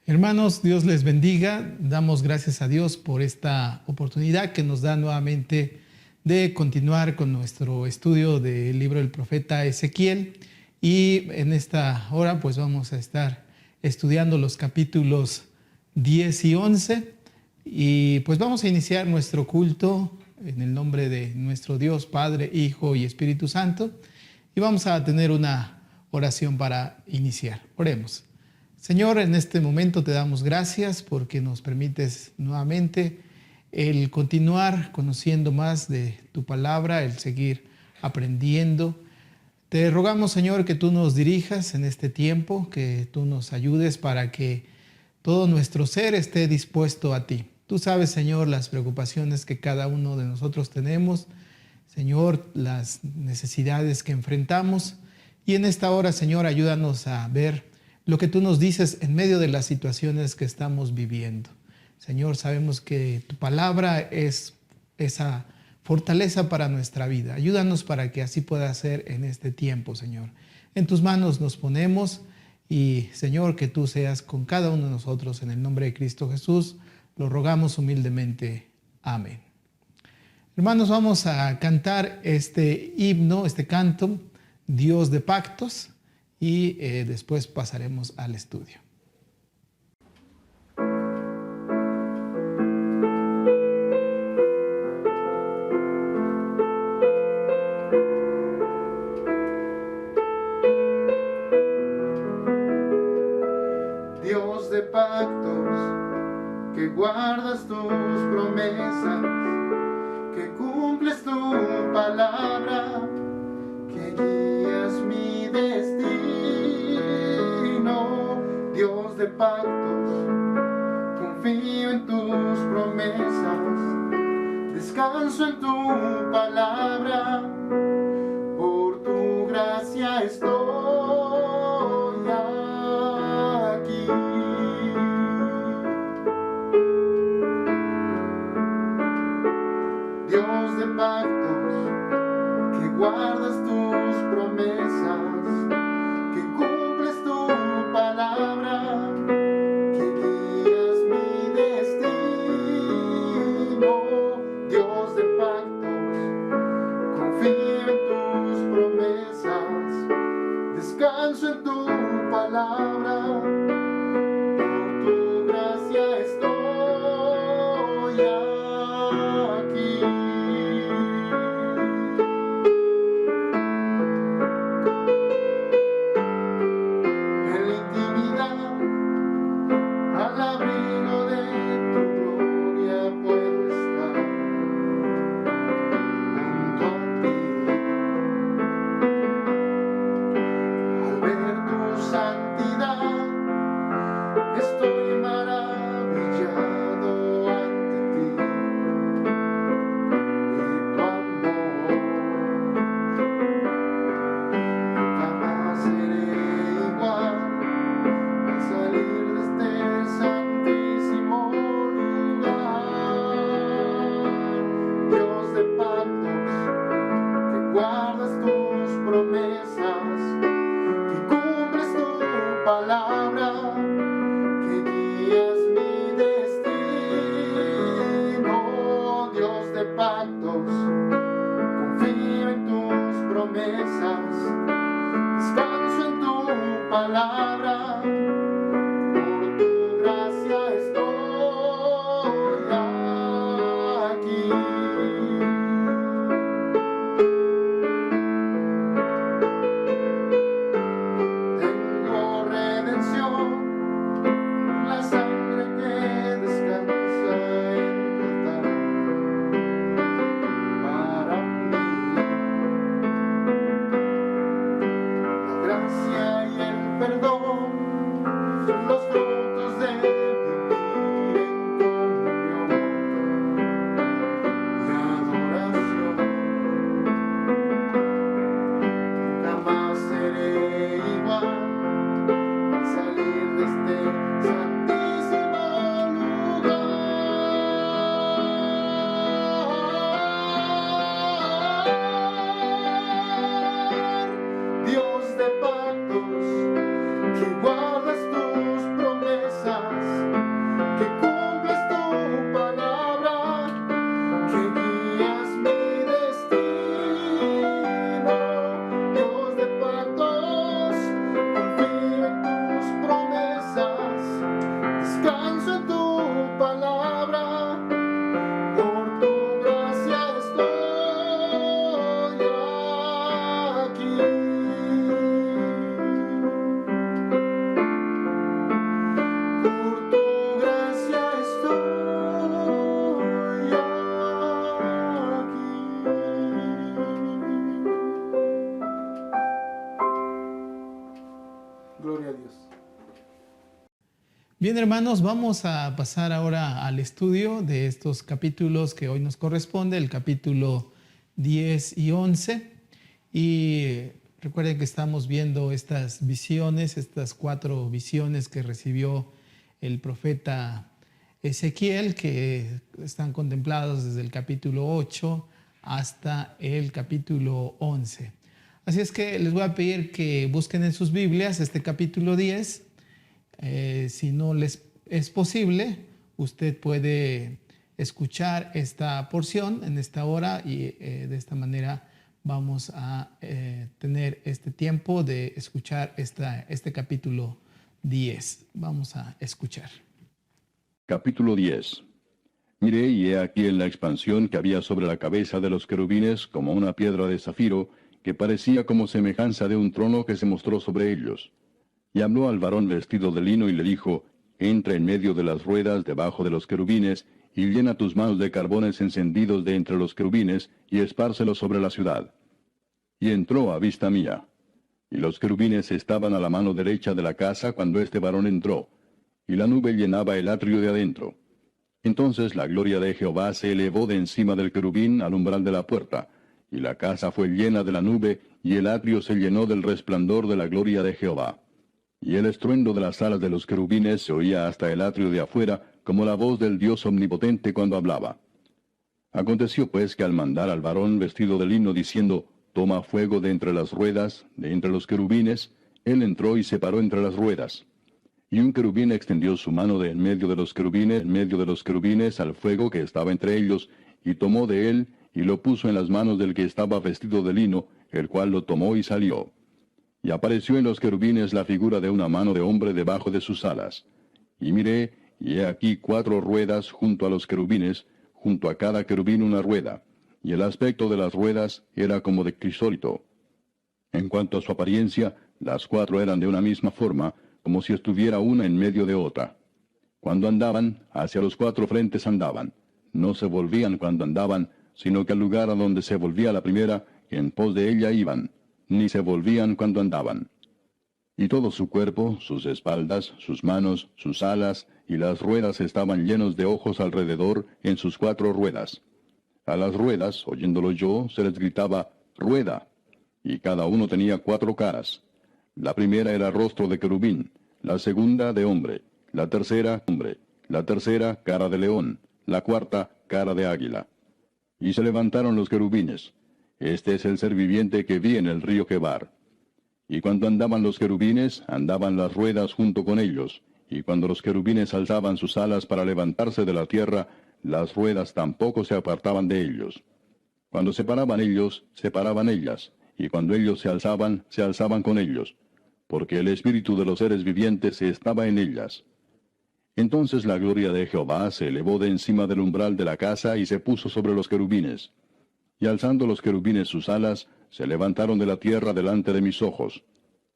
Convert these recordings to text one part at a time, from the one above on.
Hermanos, Dios les bendiga. Damos gracias a Dios por esta oportunidad que nos da nuevamente de continuar con nuestro estudio del libro del profeta Ezequiel. Y en esta hora pues vamos a estar estudiando los capítulos 10 y 11. Y pues vamos a iniciar nuestro culto en el nombre de nuestro Dios, Padre, Hijo y Espíritu Santo. Y vamos a tener una oración para iniciar. Oremos. Señor, en este momento te damos gracias porque nos permites nuevamente el continuar conociendo más de tu palabra, el seguir aprendiendo. Te rogamos, Señor, que tú nos dirijas en este tiempo, que tú nos ayudes para que todo nuestro ser esté dispuesto a ti. Tú sabes, Señor, las preocupaciones que cada uno de nosotros tenemos, Señor, las necesidades que enfrentamos. Y en esta hora, Señor, ayúdanos a ver lo que tú nos dices en medio de las situaciones que estamos viviendo. Señor, sabemos que tu palabra es esa fortaleza para nuestra vida. Ayúdanos para que así pueda ser en este tiempo, Señor. En tus manos nos ponemos y, Señor, que tú seas con cada uno de nosotros. En el nombre de Cristo Jesús, lo rogamos humildemente. Amén. Hermanos, vamos a cantar este himno, este canto, Dios de pactos. Y después pasaremos al estudio. Dios de pactos, que guardas tus promesas, que cumples tu palabra, que guías mi destino. Dios de pactos, confío en tus promesas, descanso en tu palabra, por tu gracia estoy aquí. Dios de pactos, que guardas tus promesas, que cumples tu palabra, que guías mi destino. Dios de pactos, confío en tus promesas, descanso en tu palabra, por tu gracia estoy aquí. Bien, hermanos, vamos a pasar ahora al estudio de estos capítulos que hoy nos corresponde, el capítulo 10 y 11. Y recuerden que estamos viendo estas visiones, estas 4 visiones que recibió el profeta Ezequiel, que están contemplados desde el capítulo 8 hasta el capítulo 11. Así es que les voy a pedir que busquen en sus Biblias este capítulo 10. Si no les es posible, usted puede escuchar esta porción en esta hora y de esta manera vamos a tener este tiempo de escuchar este capítulo 10. Vamos a escuchar. Capítulo 10. Miré y he aquí en la expansión que había sobre la cabeza de los querubines como una piedra de zafiro, que parecía como semejanza de un trono que se mostró sobre ellos. Y habló al varón vestido de lino y le dijo, entra en medio de las ruedas debajo de los querubines, y llena tus manos de carbones encendidos de entre los querubines, y espárcelos sobre la ciudad. Y entró a vista mía. Y los querubines estaban a la mano derecha de la casa cuando este varón entró, y la nube llenaba el atrio de adentro. Entonces la gloria de Jehová se elevó de encima del querubín al umbral de la puerta, y la casa fue llena de la nube, y el atrio se llenó del resplandor de la gloria de Jehová. Y el estruendo de las alas de los querubines se oía hasta el atrio de afuera, como la voz del Dios omnipotente cuando hablaba. Aconteció pues que al mandar al varón vestido de lino diciendo, toma fuego de entre las ruedas, de entre los querubines, él entró y se paró entre las ruedas. Y un querubín extendió su mano de en medio de los querubines, al fuego que estaba entre ellos, y tomó de él, y lo puso en las manos del que estaba vestido de lino, el cual lo tomó y salió. Y apareció en los querubines la figura de una mano de hombre debajo de sus alas. Y miré, y he aquí 4 ruedas junto a los querubines, junto a cada querubín una rueda, y el aspecto de las ruedas era como de crisólito. En cuanto a su apariencia, las 4 eran de una misma forma, como si estuviera una en medio de otra. Cuando andaban, hacia los 4 frentes andaban. No se volvían cuando andaban, sino que al lugar a donde se volvía la primera, en pos de ella iban, ni se volvían cuando andaban. Y todo su cuerpo, sus espaldas, sus manos, sus alas, y las ruedas estaban llenos de ojos alrededor en sus 4 ruedas. A las ruedas, oyéndolo yo, se les gritaba, rueda, y cada uno tenía 4 caras. La primera era rostro de querubín, la segunda de hombre, la tercera hombre, la tercera cara de león, la cuarta cara de águila. Y se levantaron los querubines. Este es el ser viviente que vi en el río Quebar. Y cuando andaban los querubines, andaban las ruedas junto con ellos, y cuando los querubines alzaban sus alas para levantarse de la tierra, las ruedas tampoco se apartaban de ellos. Cuando se paraban ellos, se paraban ellas, y cuando ellos se alzaban con ellos, porque el espíritu de los seres vivientes estaba en ellas. Entonces la gloria de Jehová se elevó de encima del umbral de la casa y se puso sobre los querubines. Y alzando los querubines sus alas, se levantaron de la tierra delante de mis ojos.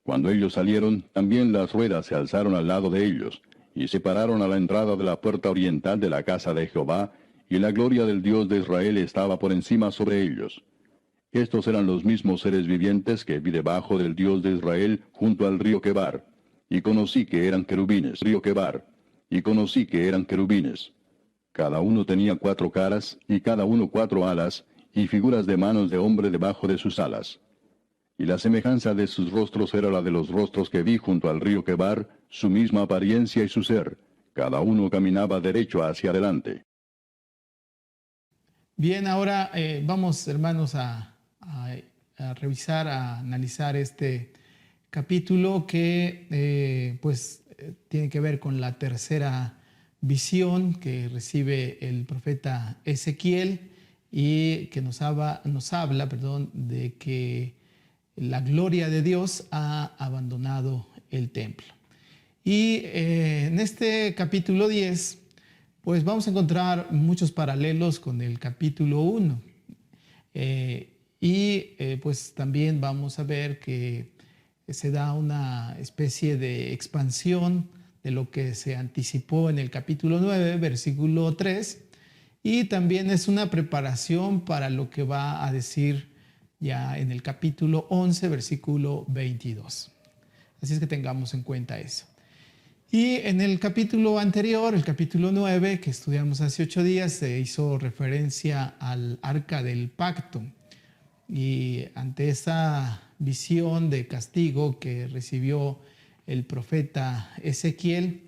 Cuando ellos salieron, también las ruedas se alzaron al lado de ellos, y se pararon a la entrada de la puerta oriental de la casa de Jehová, y la gloria del Dios de Israel estaba por encima sobre ellos. Estos eran los mismos seres vivientes que vi debajo del Dios de Israel junto al río Quebar, y conocí que eran querubines, Cada uno tenía 4 caras, y cada uno 4 alas, y figuras de manos de hombre debajo de sus alas. Y la semejanza de sus rostros era la de los rostros que vi junto al río Quebar, su misma apariencia y su ser. Cada uno caminaba derecho hacia adelante. Bien, ahora vamos, hermanos, a revisar, a analizar este capítulo que tiene que ver con la tercera visión que recibe el profeta Ezequiel y que nos habla, de que la gloria de Dios ha abandonado el templo. Y en este capítulo 10, pues vamos a encontrar muchos paralelos con el capítulo 1. Pues también vamos a ver que se da una especie de expansión de lo que se anticipó en el capítulo 9, versículo 3, y también es una preparación para lo que va a decir ya en el capítulo 11, versículo 22. Así es que tengamos en cuenta eso. Y en el capítulo anterior, el capítulo 9, que estudiamos hace 8 días, se hizo referencia al arca del pacto. Y ante esa visión de castigo que recibió el profeta Ezequiel,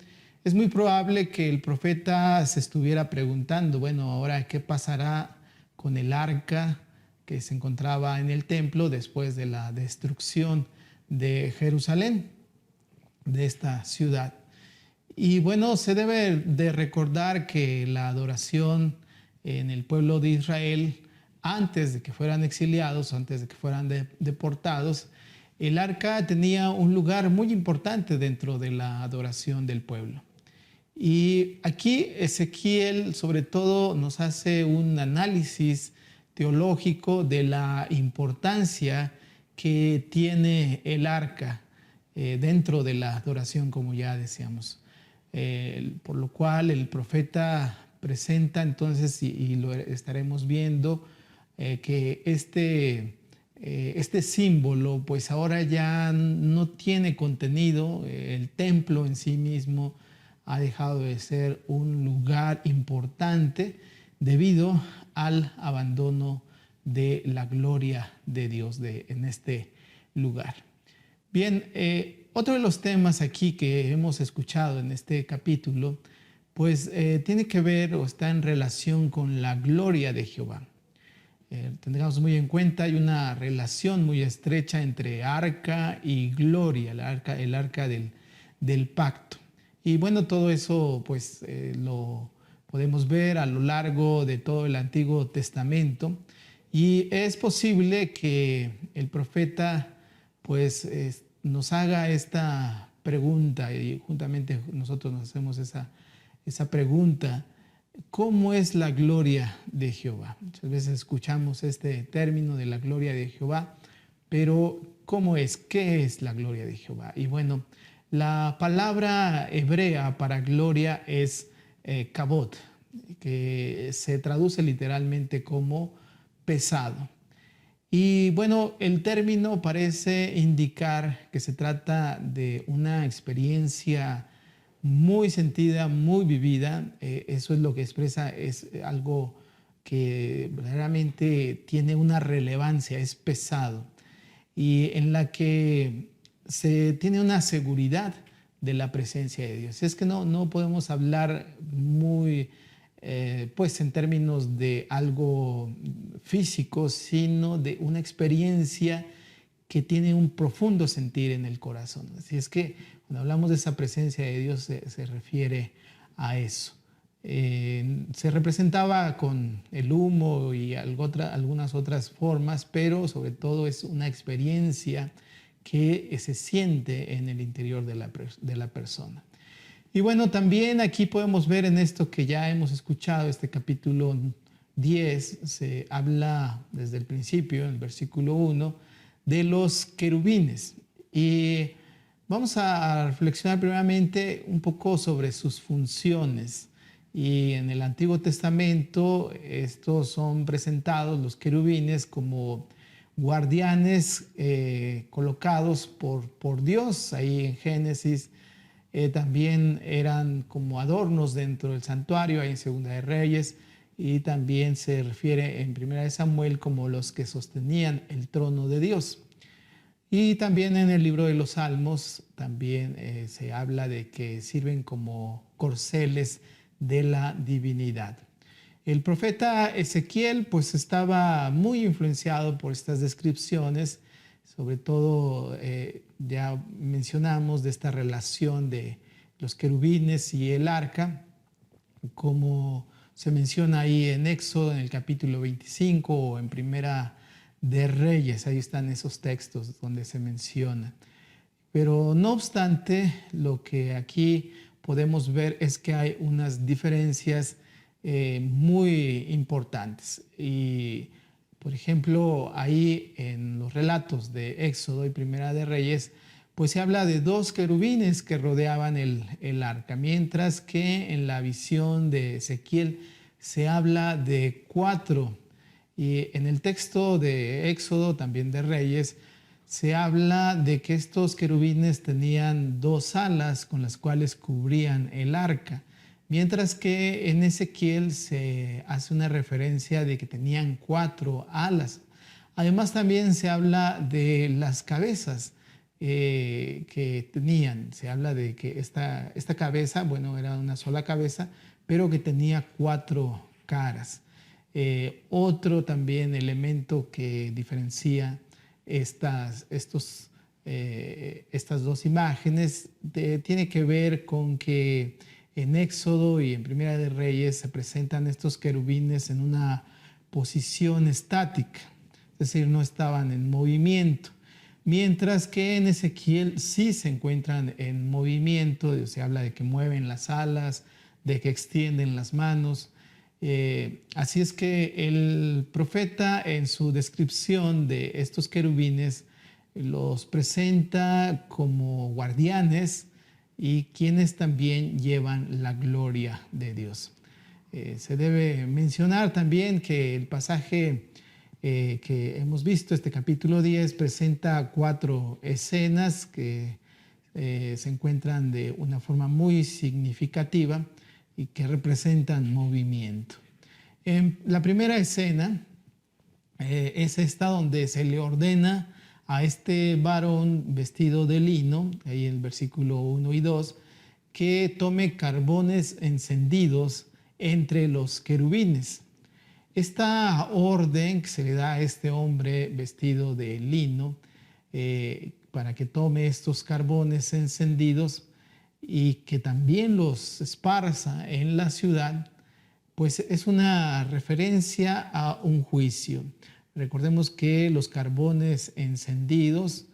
es muy probable que el profeta se estuviera preguntando, bueno, ahora qué pasará con el arca que se encontraba en el templo después de la destrucción de Jerusalén, de esta ciudad. Y bueno, se debe de recordar que la adoración en el pueblo de Israel, antes de que fueran exiliados, antes de que fueran deportados, el arca tenía un lugar muy importante dentro de la adoración del pueblo. Y aquí Ezequiel sobre todo nos hace un análisis teológico de la importancia que tiene el arca dentro de la adoración, como ya decíamos. Por lo cual el profeta presenta entonces, y lo estaremos viendo, que este símbolo pues ahora ya no tiene contenido. El templo en sí mismo ha dejado de ser un lugar importante debido al abandono de la gloria de Dios en este lugar. Bien, otro de los temas aquí que hemos escuchado en este capítulo, pues tiene que ver o está en relación con la gloria de Jehová. Tengamos muy en cuenta, hay una relación muy estrecha entre arca y gloria, el arca del pacto. Y bueno, todo eso pues lo podemos ver a lo largo de todo el Antiguo Testamento. Y es posible que el profeta pues nos haga esta pregunta, y juntamente nosotros nos hacemos esa pregunta: ¿cómo es la gloria de Jehová? Muchas veces escuchamos este término de la gloria de Jehová, pero ¿cómo es? ¿Qué es la gloria de Jehová? Y bueno, la palabra hebrea para gloria es kabod, que se traduce literalmente como pesado. Y bueno, el término parece indicar que se trata de una experiencia muy sentida, muy vivida. Eso es lo que expresa, es algo que verdaderamente tiene una relevancia, es pesado, y en la que se tiene una seguridad de la presencia de Dios. Es que no podemos hablar muy pues en términos de algo físico, sino de una experiencia que tiene un profundo sentir en el corazón. Así es que cuando hablamos de esa presencia de Dios se refiere a eso. Se representaba con el humo y algunas otras formas, pero sobre todo es una experiencia que se siente en el interior de la persona. Y bueno, también aquí podemos ver en esto que ya hemos escuchado, este capítulo 10, se habla desde el principio, en el versículo 1, de los querubines. Y vamos a reflexionar primeramente un poco sobre sus funciones. Y en el Antiguo Testamento estos son presentados, los querubines, como guardianes colocados por Dios. Ahí en Génesis también eran como adornos dentro del santuario, ahí en Segunda de Reyes, y también se refiere en Primera de Samuel como los que sostenían el trono de Dios. Y también en el libro de los Salmos también se habla de que sirven como corceles de la divinidad. El profeta Ezequiel pues estaba muy influenciado por estas descripciones, sobre todo ya mencionamos de esta relación de los querubines y el arca, como se menciona ahí en Éxodo en el capítulo 25 o en Primera de Reyes. Ahí están esos textos donde se menciona. Pero no obstante, lo que aquí podemos ver es que hay unas diferencias muy importantes. Y por ejemplo, ahí en los relatos de Éxodo y Primera de Reyes, pues se habla de 2 querubines que rodeaban el arca, mientras que en la visión de Ezequiel se habla de 4. Y en el texto de Éxodo, también de Reyes, se habla de que estos querubines tenían 2 alas con las cuales cubrían el arca, mientras que en Ezequiel se hace una referencia de que tenían 4 alas. Además también se habla de las cabezas que tenían. Se habla de que esta cabeza, bueno, era una sola cabeza, pero que tenía 4 caras. Otro también elemento que diferencia estas 2 imágenes tiene que ver con que en Éxodo y en Primera de Reyes se presentan estos querubines en una posición estática, es decir, no estaban en movimiento, mientras que en Ezequiel sí se encuentran en movimiento. Se habla de que mueven las alas, de que extienden las manos. Así es que el profeta, en su descripción de estos querubines, los presenta como guardianes y quienes también llevan la gloria de Dios. Se debe mencionar también que el pasaje que hemos visto, este capítulo 10, presenta 4 escenas que se encuentran de una forma muy significativa y que representan movimiento. En la primera escena es esta donde se le ordena a este varón vestido de lino, ahí en el versículo 1 y 2, que tome carbones encendidos entre los querubines. Esta orden que se le da a este hombre vestido de lino para que tome estos carbones encendidos y que también los esparza en la ciudad, pues es una referencia a un juicio. Recordemos que los carbones encendidos,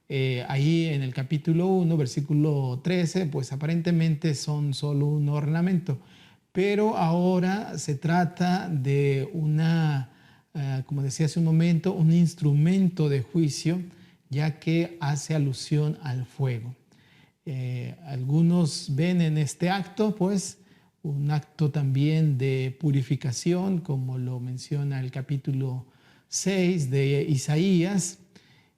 ahí en el capítulo 1, versículo 13, pues aparentemente son solo un ornamento, pero ahora se trata de como decía hace un momento, un instrumento de juicio, ya que hace alusión al fuego. Algunos ven en este acto, pues, un acto también de purificación, como lo menciona el capítulo 6 de Isaías.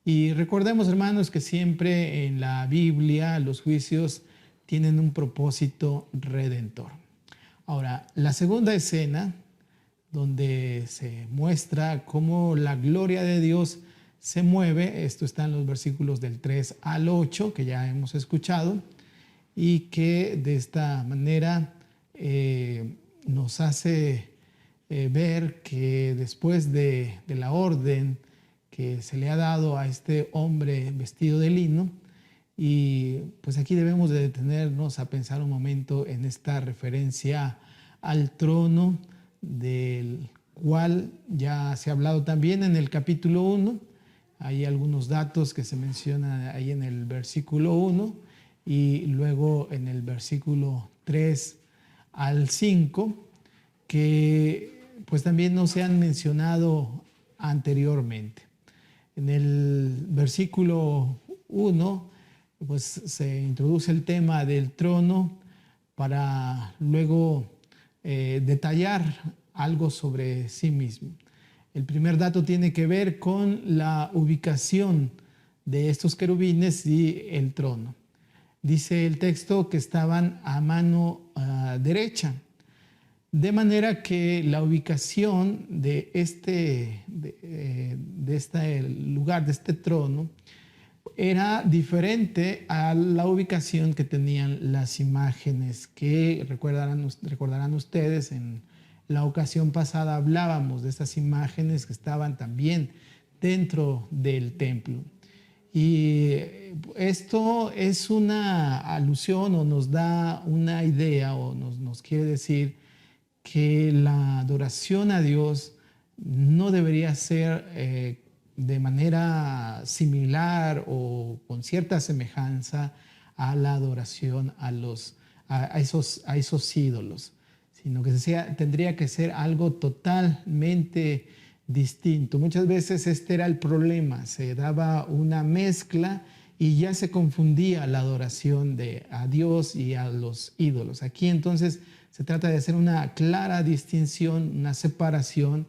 Y recordemos, hermanos, que siempre en la Biblia los juicios tienen un propósito redentor. Ahora, la segunda escena, donde se muestra cómo la gloria de Dios se mueve, esto está en los versículos del 3 al 8, que ya hemos escuchado, y que de esta manera nos hace ver que después de la orden que se le ha dado a este hombre vestido de lino, y pues aquí debemos de detenernos a pensar un momento en esta referencia al trono, del cual ya se ha hablado también en el capítulo 1. Hay algunos datos que se mencionan ahí en el versículo 1 y luego en el versículo 3 al 5, que pues también no se han mencionado anteriormente. En el versículo 1 pues se introduce el tema del trono para luego detallar algo sobre sí mismo. El primer dato tiene que ver con la ubicación de estos querubines y el trono. Dice el texto que estaban a mano derecha, de manera que la ubicación de este lugar, de este trono, era diferente a la ubicación que tenían las imágenes que recordarán ustedes. En la ocasión pasada hablábamos de estas imágenes que estaban también dentro del templo. Y esto es una alusión o nos da una idea o nos quiere decir que la adoración a Dios no debería ser de manera similar o con cierta semejanza a la adoración a esos ídolos, sino que tendría que ser algo totalmente distinto. Muchas veces este era el problema, se daba una mezcla y ya se confundía la adoración a Dios y a los ídolos. Aquí entonces se trata de hacer una clara distinción, una separación.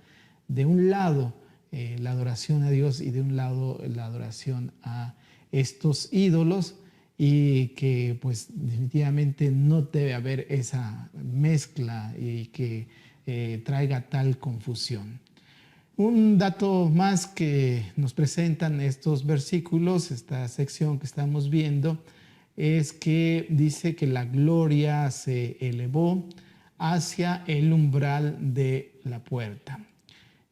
De un lado la adoración a Dios y de un lado la adoración a estos ídolos, y que pues definitivamente no debe haber esa mezcla y que traiga tal confusión. Un dato más que nos presentan estos versículos, esta sección que estamos viendo, es que dice que la gloria se elevó hacia el umbral de la puerta.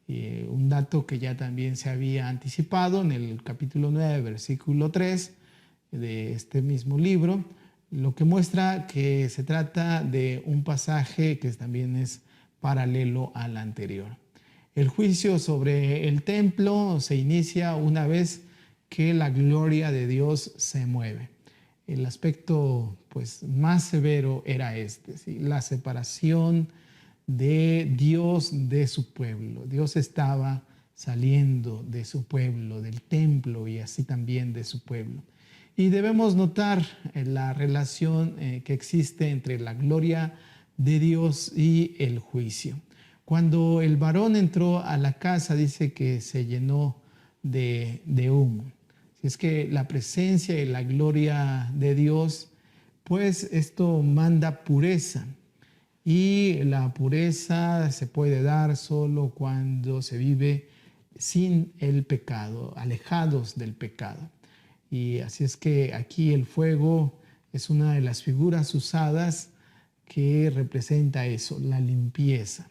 Un dato que ya también se había anticipado en el capítulo 9, versículo 3 de este mismo libro, lo que muestra que se trata de un pasaje que también es paralelo al anterior. El juicio sobre el templo se inicia una vez que la gloria de Dios se mueve. El aspecto pues, más severo era este, ¿sí? La separación de Dios de su pueblo. Dios estaba saliendo de su pueblo, del templo, y así también de su pueblo. Y debemos notar la relación que existe entre la gloria de Dios y el juicio. Cuando el varón entró a la casa, dice que se llenó de humo. Si es que la presencia y la gloria de Dios, pues esto manda pureza. Y la pureza se puede dar solo cuando se vive sin el pecado, alejados del pecado. Y así es que aquí el fuego es una de las figuras usadas que representa eso, la limpieza.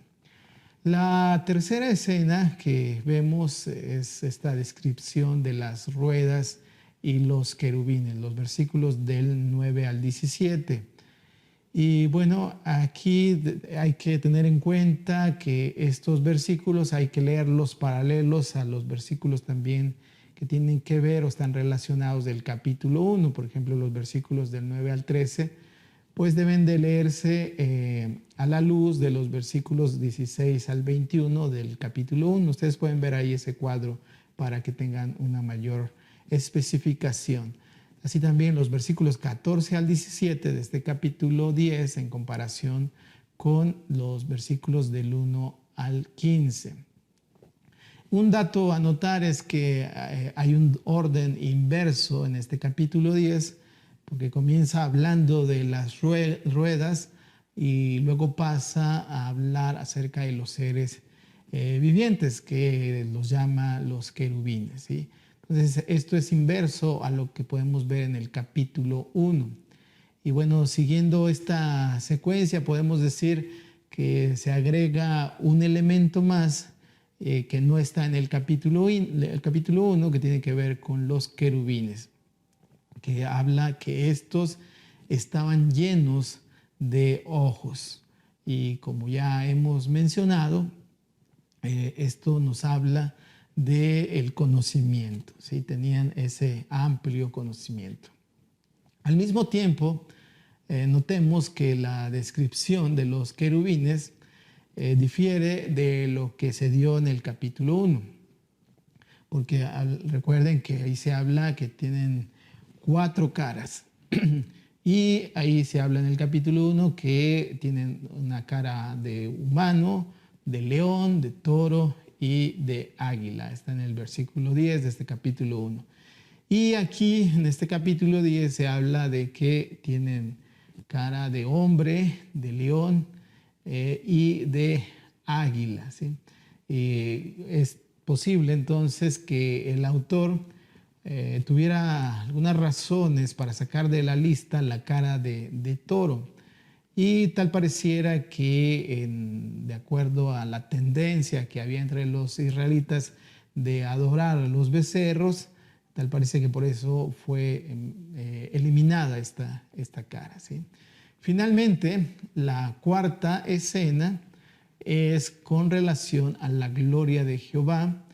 La tercera escena que vemos es esta descripción de las ruedas y los querubines, los versículos del 9 al 17. Y bueno, aquí hay que tener en cuenta que estos versículos hay que leerlos paralelos a los versículos también que tienen que ver o están relacionados del capítulo 1. Por ejemplo, los versículos del 9 al 13, pues deben de leerse a la luz de los versículos 16 al 21 del capítulo 1. Ustedes pueden ver ahí ese cuadro para que tengan una mayor especificación. Así también los versículos 14 al 17 de este capítulo 10 en comparación con los versículos del 1 al 15. Un dato a notar es que hay un orden inverso en este capítulo 10, porque comienza hablando de las ruedas y luego pasa a hablar acerca de los seres vivientes, que los llama los querubines, ¿sí? Entonces, esto es inverso a lo que podemos ver en el capítulo 1. Y bueno, siguiendo esta secuencia, podemos decir que se agrega un elemento más que no está en el capítulo 1, que tiene que ver con los querubines, que habla que estos estaban llenos de ojos. Y como ya hemos mencionado, esto nos habla del conocimiento, ¿sí? Tenían ese amplio conocimiento. Al mismo tiempo, notemos que la descripción de los querubines difiere de lo que se dio en el capítulo 1, porque recuerden que ahí se habla que tienen 4 caras y ahí se habla en el capítulo 1 que tienen una cara de humano, de león, de toro y de águila. Está en el versículo 10 de este capítulo 1. Y aquí en este capítulo 10 se habla de que tienen cara de hombre, de león y de águila, ¿sí? Es posible entonces que el autor tuviera algunas razones para sacar de la lista la cara de toro. Y tal pareciera que de acuerdo a la tendencia que había entre los israelitas de adorar a los becerros, tal parece que por eso fue eliminada esta cara, ¿sí? Finalmente, la cuarta escena es con relación a la gloria de Jehová,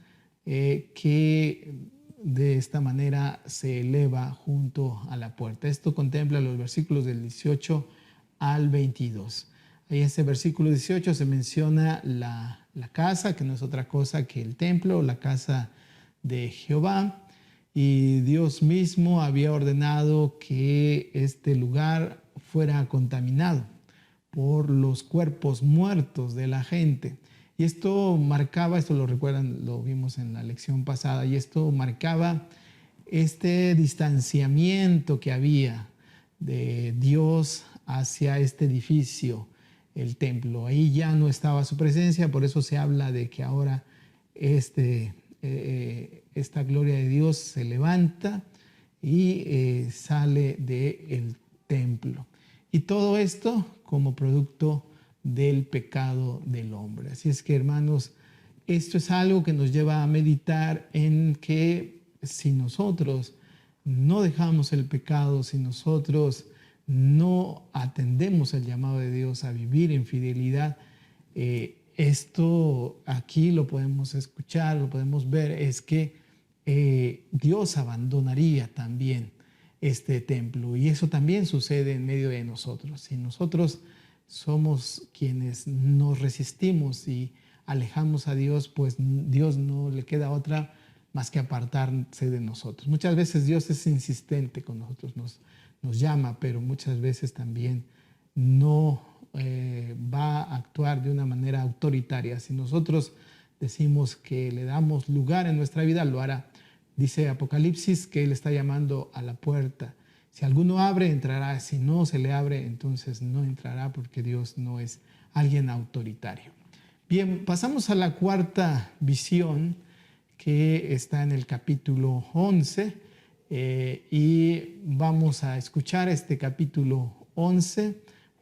que de esta manera se eleva junto a la puerta. Esto contempla los versículos del 18 al 22. Ahí en este versículo 18 se menciona la casa, que no es otra cosa que el templo, la casa de Jehová. Y Dios mismo había ordenado que este lugar fuera contaminado por los cuerpos muertos de la gente. Y esto marcaba, esto lo recuerdan, lo vimos en la lección pasada, y esto marcaba este distanciamiento que había de Dios hacia este edificio, el templo. Ahí ya no estaba su presencia, por eso se habla de que ahora esta gloria de Dios se levanta y sale del templo. Y todo esto como producto del pecado del hombre. Así es que, hermanos, esto es algo que nos lleva a meditar en que si nosotros no dejamos el pecado, si nosotros no atendemos el llamado de Dios a vivir en fidelidad, esto aquí lo podemos escuchar, lo podemos ver, es que Dios abandonaría también este templo, y eso también sucede en medio de nosotros. Si nosotros somos quienes nos resistimos y alejamos a Dios, pues Dios no le queda otra más que apartarse de nosotros. Muchas veces Dios es insistente con nosotros, nos llama, pero muchas veces también no va a actuar de una manera autoritaria. Si nosotros decimos que le damos lugar en nuestra vida, lo hará. Dice Apocalipsis que Él está llamando a la puerta. Si alguno abre, entrará. Si no se le abre, entonces no entrará, porque Dios no es alguien autoritario. Bien, pasamos a la cuarta visión, que está en el capítulo 11, y vamos a escuchar este capítulo 11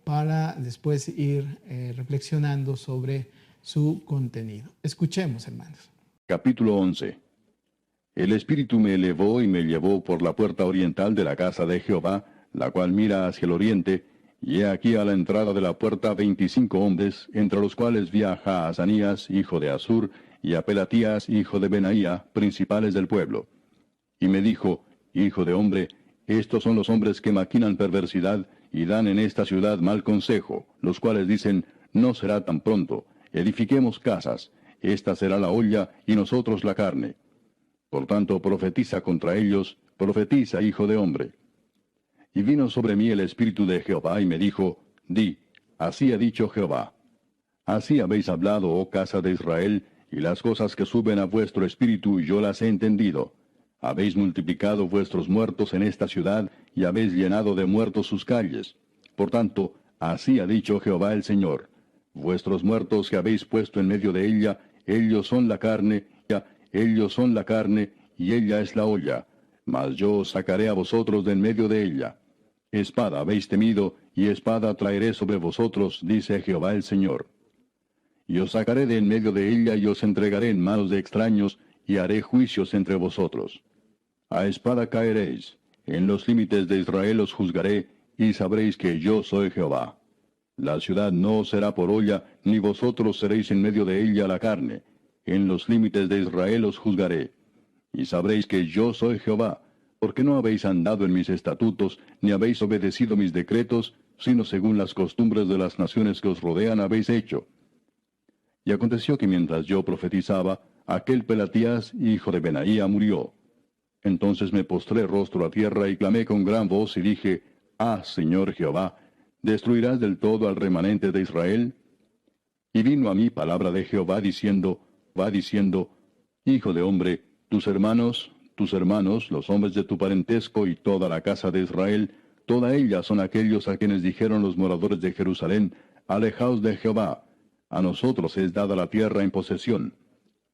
para después ir reflexionando sobre su contenido. Escuchemos, hermanos. Capítulo 11. El Espíritu me elevó y me llevó por la puerta oriental de la casa de Jehová, la cual mira hacia el oriente, y he aquí a la entrada de la puerta 25 hombres, entre los cuales vi a Jaazanías, hijo de Azur, y a Pelatías, hijo de Benaía, principales del pueblo. Y me dijo, Hijo de hombre, estos son los hombres que maquinan perversidad, y dan en esta ciudad mal consejo, los cuales dicen, no será tan pronto, edifiquemos casas, esta será la olla, y nosotros la carne. Por tanto, profetiza contra ellos, profetiza, hijo de hombre. Y vino sobre mí el Espíritu de Jehová, y me dijo, Di, así ha dicho Jehová. Así habéis hablado, oh casa de Israel, y las cosas que suben a vuestro espíritu yo las he entendido. Habéis multiplicado vuestros muertos en esta ciudad, y habéis llenado de muertos sus calles. Por tanto, así ha dicho Jehová el Señor. Vuestros muertos que habéis puesto en medio de ella, ellos son la carne, ellos son la carne, y ella es la olla. Mas yo os sacaré a vosotros de en medio de ella. Espada habéis temido, y espada traeré sobre vosotros, dice Jehová el Señor. Y os sacaré de en medio de ella, y os entregaré en manos de extraños, y haré juicios entre vosotros. A espada caeréis, en los límites de Israel os juzgaré, y sabréis que yo soy Jehová. La ciudad no será por olla, ni vosotros seréis en medio de ella la carne. En los límites de Israel os juzgaré. Y sabréis que yo soy Jehová, porque no habéis andado en mis estatutos, ni habéis obedecido mis decretos, sino según las costumbres de las naciones que os rodean habéis hecho. Y aconteció que mientras yo profetizaba, aquel Pelatías, hijo de Benaía, murió. Entonces me postré rostro a tierra y clamé con gran voz y dije, Ah, Señor Jehová, ¿destruirás del todo al remanente de Israel? Y vino a mí palabra de Jehová diciendo, Hijo de hombre, tus hermanos, los hombres de tu parentesco y toda la casa de Israel, toda ella son aquellos a quienes dijeron los moradores de Jerusalén, Alejaos de Jehová, a nosotros es dada la tierra en posesión.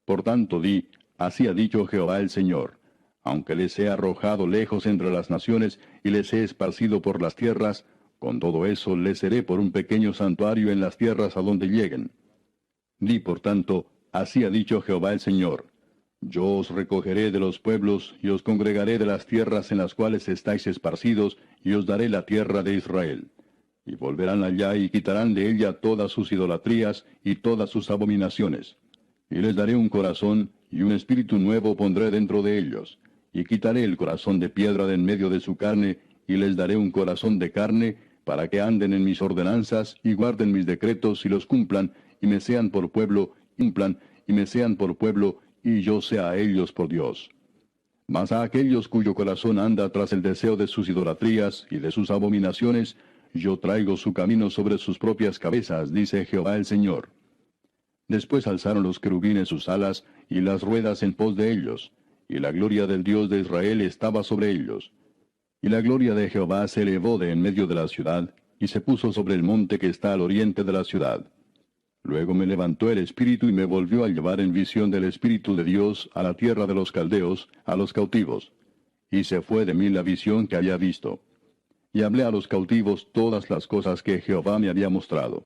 Por tanto di, así ha dicho Jehová el Señor, aunque les he arrojado lejos entre las naciones y les he esparcido por las tierras, con todo eso les seré por un pequeño santuario en las tierras a donde lleguen. Di por tanto, así ha dicho Jehová el Señor, yo os recogeré de los pueblos y os congregaré de las tierras en las cuales estáis esparcidos, y os daré la tierra de Israel. Y volverán allá y quitarán de ella todas sus idolatrías y todas sus abominaciones. Y les daré un corazón, y un espíritu nuevo pondré dentro de ellos. Y quitaré el corazón de piedra de en medio de su carne, y les daré un corazón de carne, para que anden en mis ordenanzas, y guarden mis decretos, y los cumplan, y me sean por pueblo, y yo sea a ellos por Dios. Mas a aquellos cuyo corazón anda tras el deseo de sus idolatrías y de sus abominaciones, yo traigo su camino sobre sus propias cabezas, dice Jehová el Señor. Después alzaron los querubines sus alas y las ruedas en pos de ellos, y la gloria del Dios de Israel estaba sobre ellos. Y la gloria de Jehová se elevó de en medio de la ciudad, y se puso sobre el monte que está al oriente de la ciudad. Luego me levantó el Espíritu y me volvió a llevar en visión del Espíritu de Dios a la tierra de los caldeos, a los cautivos. Y se fue de mí la visión que había visto. Y hablé a los cautivos todas las cosas que Jehová me había mostrado.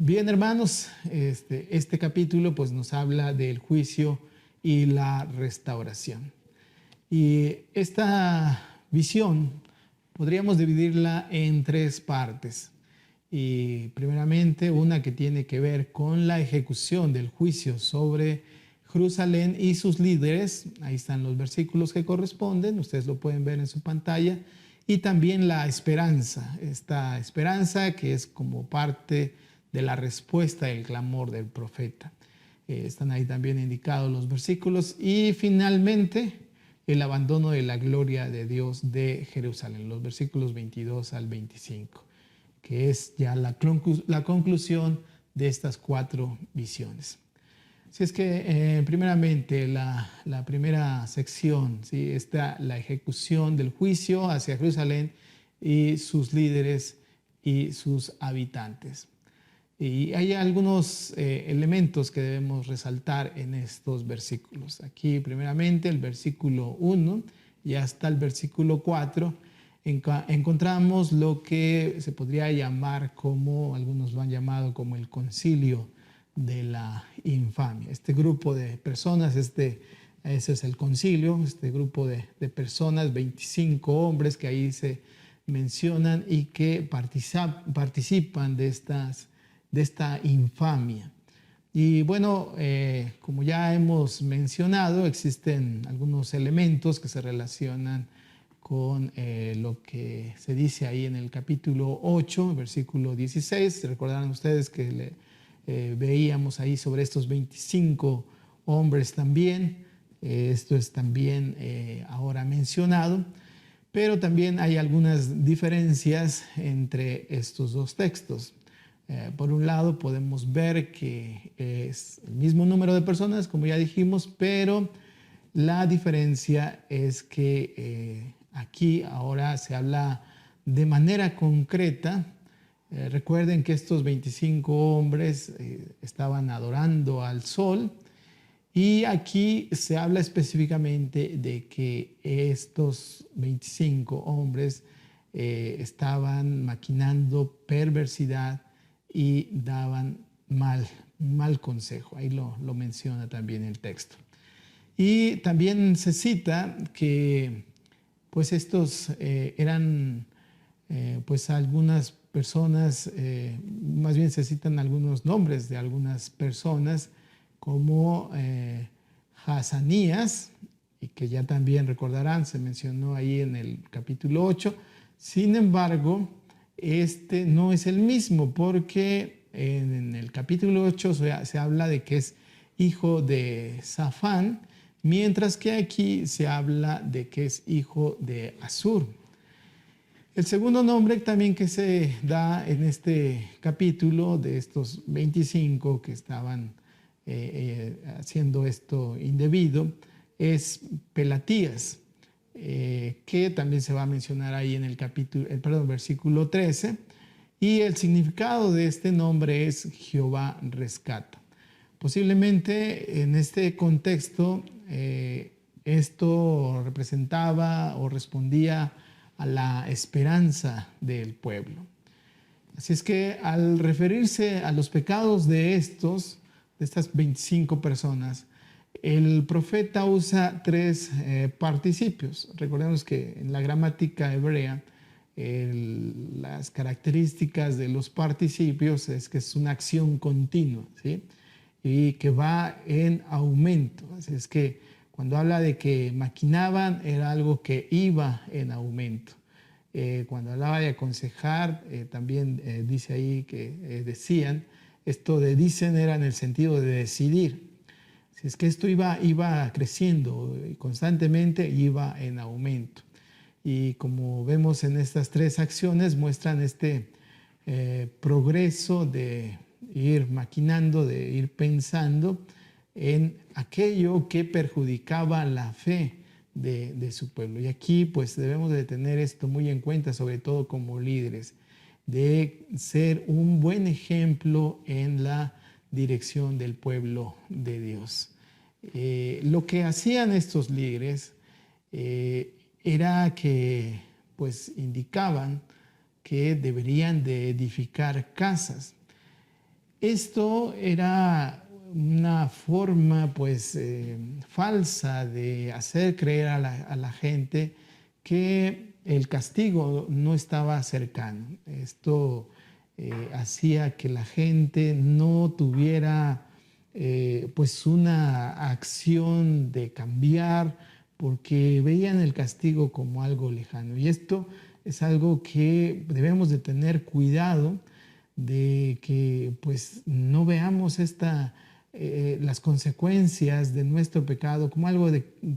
Bien, hermanos, este capítulo pues nos habla del juicio y la restauración. Y esta visión podríamos dividirla en tres partes. Y primeramente una que tiene que ver con la ejecución del juicio sobre Jerusalén y sus líderes. Ahí están los versículos que corresponden, ustedes lo pueden ver en su pantalla. Y también la esperanza, esta esperanza que es como parte de la respuesta del clamor del profeta. Están ahí también indicados los versículos. Y finalmente, el abandono de la gloria de Dios de Jerusalén, los versículos 22 al 25, que es ya la conclusión de estas cuatro visiones. Así es que, primeramente, la primera sección, ¿sí? Está la ejecución del juicio hacia Jerusalén y sus líderes y sus habitantes. Y hay algunos elementos que debemos resaltar en estos versículos. Aquí, primeramente, el versículo 1 y hasta el versículo 4, encontramos lo que se podría llamar como, algunos lo han llamado como el concilio de la infamia. Este grupo de personas, ese es el concilio, este grupo de personas, 25 hombres que ahí se mencionan y que participan de esta infamia. Y bueno, como ya hemos mencionado, existen algunos elementos que se relacionan con lo que se dice ahí en el capítulo 8, versículo 16. Recordarán ustedes que veíamos ahí sobre estos 25 hombres también. Esto es también ahora mencionado, pero también hay algunas diferencias entre estos dos textos. Por un lado podemos ver que es el mismo número de personas, como ya dijimos, pero la diferencia es que aquí ahora se habla de manera concreta. Recuerden que estos 25 hombres estaban adorando al sol, y aquí se habla específicamente de que estos 25 hombres estaban maquinando perversidad y daban mal consejo. Ahí lo menciona también el texto. Y también se cita que pues estos eran pues algunas personas, más bien se citan algunos nombres de algunas personas como Hazanías, y que ya también recordarán, se mencionó ahí en el capítulo 8. Sin embargo, este no es el mismo, porque en el capítulo 8 se habla de que es hijo de Safán, mientras que aquí se habla de que es hijo de Asur. El segundo nombre también que se da en este capítulo de estos 25 que estaban haciendo esto indebido es Pelatías, que también se va a mencionar ahí en el versículo 13, y el significado de este nombre es Jehová rescata. Posiblemente en este contexto esto representaba o respondía a la esperanza del pueblo. Así es que al referirse a los pecados de estas 25 personas, el profeta usa tres participios. Recordemos que en la gramática hebrea las características de los participios es que es una acción continua, ¿sí? Y que va en aumento. Así es que cuando habla de que maquinaban, era algo que iba en aumento. Cuando hablaba de aconsejar, también dice ahí que decían, esto de dicen era en el sentido de decidir. Si es que esto iba creciendo constantemente, iba en aumento. Y como vemos en estas tres acciones, muestran progreso, de ir maquinando, de ir pensando en aquello que perjudicaba la fe de su pueblo. Y aquí pues debemos de tener esto muy en cuenta, sobre todo como líderes, de ser un buen ejemplo en la dirección del pueblo de Dios. Lo que hacían estos líderes era que pues indicaban que deberían de edificar casas. Esto era una forma pues falsa de hacer creer a la gente que el castigo no estaba cercano. Esto hacía que la gente no tuviera pues una acción de cambiar, porque veían el castigo como algo lejano. Y esto es algo que debemos de tener cuidado de que pues no veamos las consecuencias de nuestro pecado como algo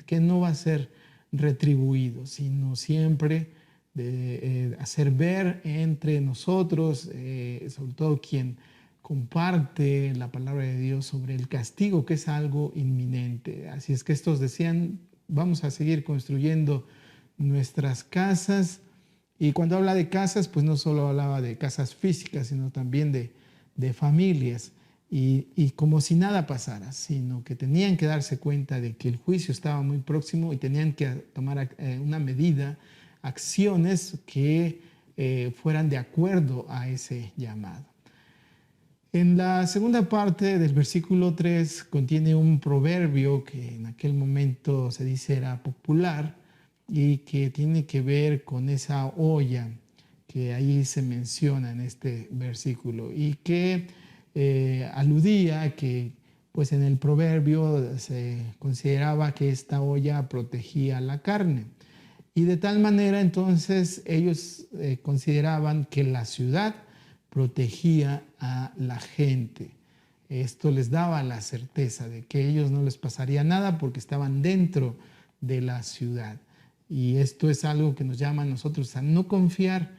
que no va a ser retribuido, sino siempre de hacer ver entre nosotros, sobre todo quien comparte la palabra de Dios, sobre el castigo, que es algo inminente. Así es que estos decían, vamos a seguir construyendo nuestras casas. Y cuando habla de casas, pues no solo hablaba de casas físicas, sino también de familias. Y como si nada pasara, sino que tenían que darse cuenta de que el juicio estaba muy próximo y tenían que tomar una medida, acciones que fueran de acuerdo a ese llamado. En la segunda parte del versículo 3 contiene un proverbio que en aquel momento se dice era popular y que tiene que ver con esa olla que ahí se menciona en este versículo y que aludía que pues en el proverbio se consideraba que esta olla protegía la carne. Y de tal manera entonces ellos consideraban que la ciudad protegía a la gente. Esto les daba la certeza de que a ellos no les pasaría nada porque estaban dentro de la ciudad. Y esto es algo que nos llama a nosotros a no confiar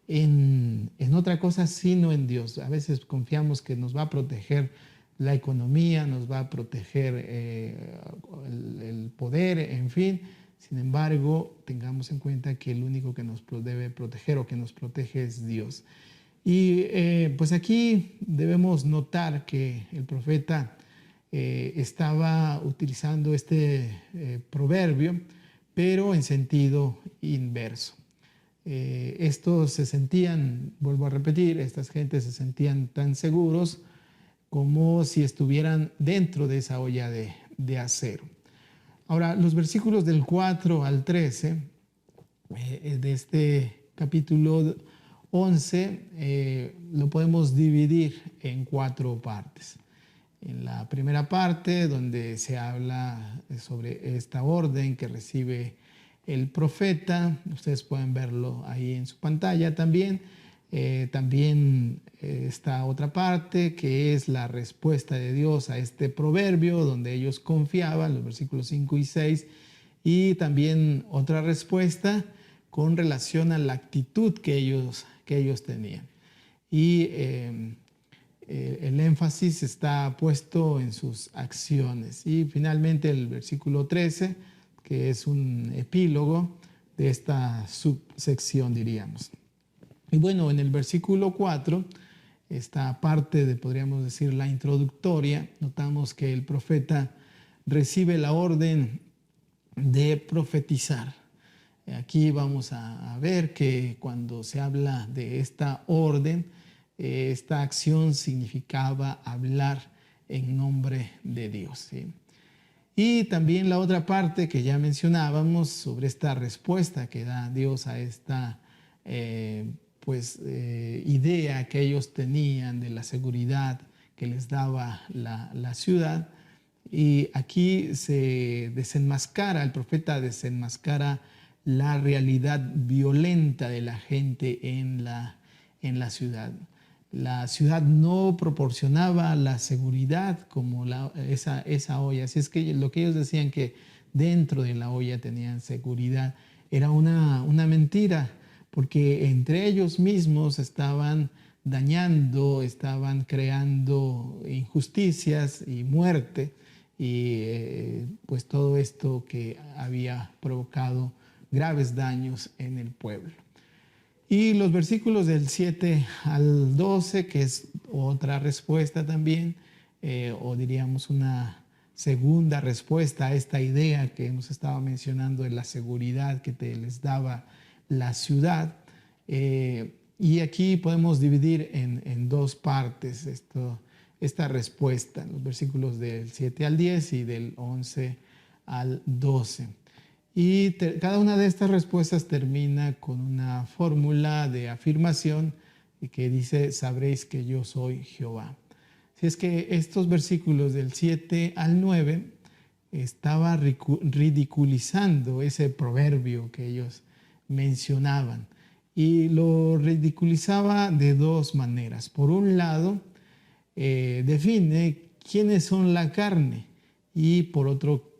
en otra cosa sino en Dios. A veces confiamos que nos va a proteger la economía, nos va a proteger el poder, en fin. Sin embargo, tengamos en cuenta que el único que nos debe proteger o que nos protege es Dios. Y pues aquí debemos notar que el profeta estaba utilizando este proverbio, pero en sentido inverso. Estos se sentían, vuelvo a repetir, estas gentes se sentían tan seguros como si estuvieran dentro de esa olla de acero. Ahora, los versículos del 4 al 13 de este capítulo 11 lo podemos dividir en 4 partes. En la primera parte, donde se habla sobre esta orden que recibe el profeta, ustedes pueden verlo ahí en su pantalla también. También esta otra parte que es la respuesta de Dios a este proverbio donde ellos confiaban, los versículos 5 y 6, y también otra respuesta con relación a la actitud que ellos tenían. Y el énfasis está puesto en sus acciones. Y finalmente el versículo 13, que es un epílogo de esta subsección, diríamos. Y bueno, en el versículo 4, esta parte podríamos decir, la introductoria, notamos que el profeta recibe la orden de profetizar. Aquí vamos a ver que cuando se habla de esta orden, esta acción significaba hablar en nombre de Dios, ¿sí? Y también la otra parte que ya mencionábamos sobre esta respuesta que da Dios a esta idea que ellos tenían de la seguridad que les daba la ciudad. Y aquí se desenmascara, el profeta desenmascara la realidad violenta de la gente en la ciudad. La ciudad no proporcionaba la seguridad como esa olla. Así es que lo que ellos decían que dentro de la olla tenían seguridad era una mentira, porque entre ellos mismos estaban dañando, estaban creando injusticias y muerte, y pues todo esto que había provocado graves daños en el pueblo. Y los versículos del 7 al 12, que es otra respuesta también, o diríamos una segunda respuesta a esta idea que hemos estado mencionando de la seguridad que les daba la ciudad. Y aquí podemos dividir en dos partes esta respuesta, los versículos del 7 al 10 y del 11 al 12. Y cada una de estas respuestas termina con una fórmula de afirmación que dice: sabréis que yo soy Jehová. Si es que estos versículos del 7 al 9 estaba ridiculizando ese proverbio que ellos mencionaban, y lo ridiculizaba de dos maneras. Por un lado, define quiénes son la carne, y por otro,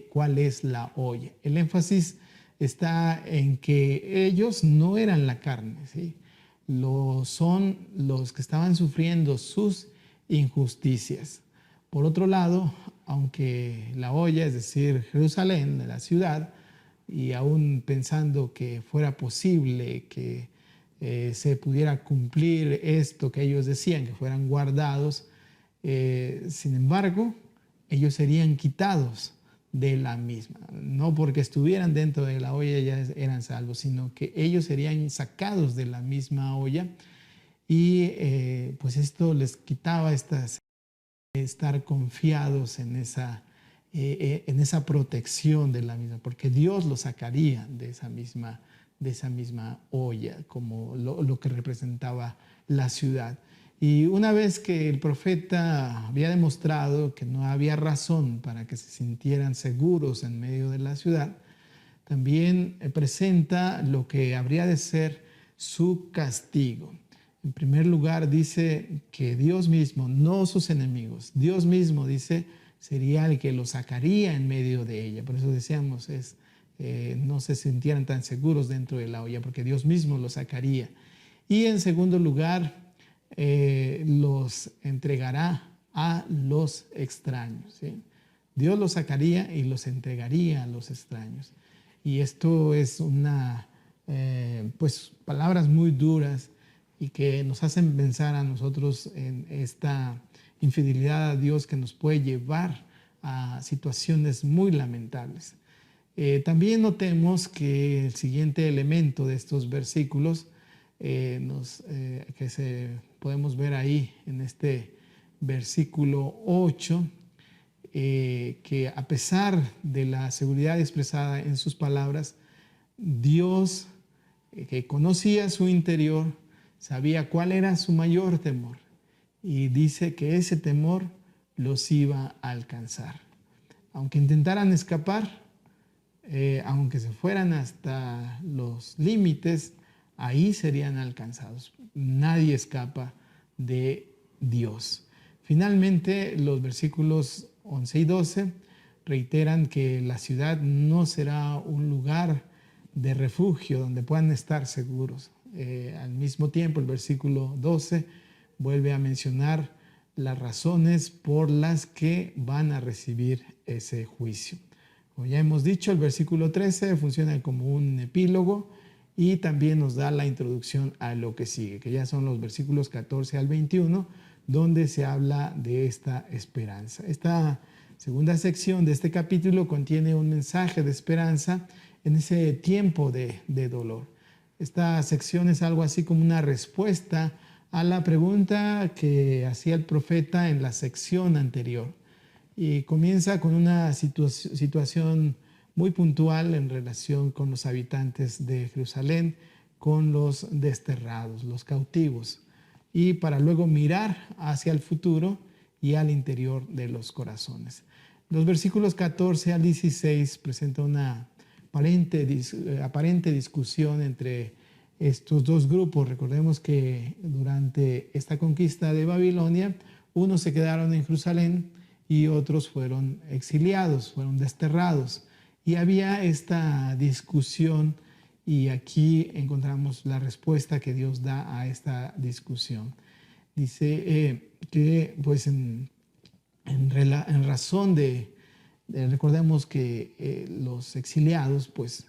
cuál es la olla. El énfasis está en que ellos no eran la carne, ¿sí? Son los que estaban sufriendo sus injusticias. Por otro lado, aunque la olla, es decir, Jerusalén, la ciudad, y aún pensando que fuera posible que se pudiera cumplir esto que ellos decían, que fueran guardados, sin embargo, ellos serían quitados de la misma. No porque estuvieran dentro de la olla ya eran salvos, sino que ellos serían sacados de la misma olla, y pues esto les quitaba estar confiados en esa protección de la misma, porque Dios los sacaría de esa misma olla, como lo que representaba la ciudad. Y una vez que el profeta había demostrado que no había razón para que se sintieran seguros en medio de la ciudad, también presenta lo que habría de ser su castigo. En primer lugar, dice que Dios mismo, no sus enemigos, Dios mismo, dice, sería el que los sacaría en medio de ella. Por eso decíamos, no se sintieran tan seguros dentro de la olla, porque Dios mismo los sacaría. Y en segundo lugar, los entregará a los extraños, ¿sí? Dios los sacaría y los entregaría a los extraños. Y esto es pues palabras muy duras, y que nos hacen pensar a nosotros en esta infidelidad a Dios que nos puede llevar a situaciones muy lamentables. También notemos que el siguiente elemento de estos versículos podemos ver ahí en este versículo 8, que a pesar de la seguridad expresada en sus palabras, Dios, que conocía su interior, sabía cuál era su mayor temor, y dice que ese temor los iba a alcanzar. Aunque intentaran escapar, aunque se fueran hasta los límites, ahí serían alcanzados. Nadie escapa de Dios. Finalmente, los versículos 11 y 12 reiteran que la ciudad no será un lugar de refugio donde puedan estar seguros. Al mismo tiempo, el versículo 12 vuelve a mencionar las razones por las que van a recibir ese juicio. Como ya hemos dicho, el versículo 13 funciona como un epílogo y también nos da la introducción a lo que sigue, que ya son los versículos 14 al 21, donde se habla de esta esperanza. Esta segunda sección de este capítulo contiene un mensaje de esperanza en ese tiempo de dolor. Esta sección es algo así como una respuesta a la pregunta que hacía el profeta en la sección anterior, y comienza con una situación muy puntual en relación con los habitantes de Jerusalén, con los desterrados, los cautivos, y para luego mirar hacia el futuro y al interior de los corazones. Los versículos 14 al 16 presentan una aparente discusión entre estos dos grupos. Recordemos que durante esta conquista de Babilonia, unos se quedaron en Jerusalén y otros fueron exiliados, fueron desterrados. Y había esta discusión Y aquí encontramos la respuesta que Dios da a esta discusión. Dice que pues en razón recordemos que los exiliados pues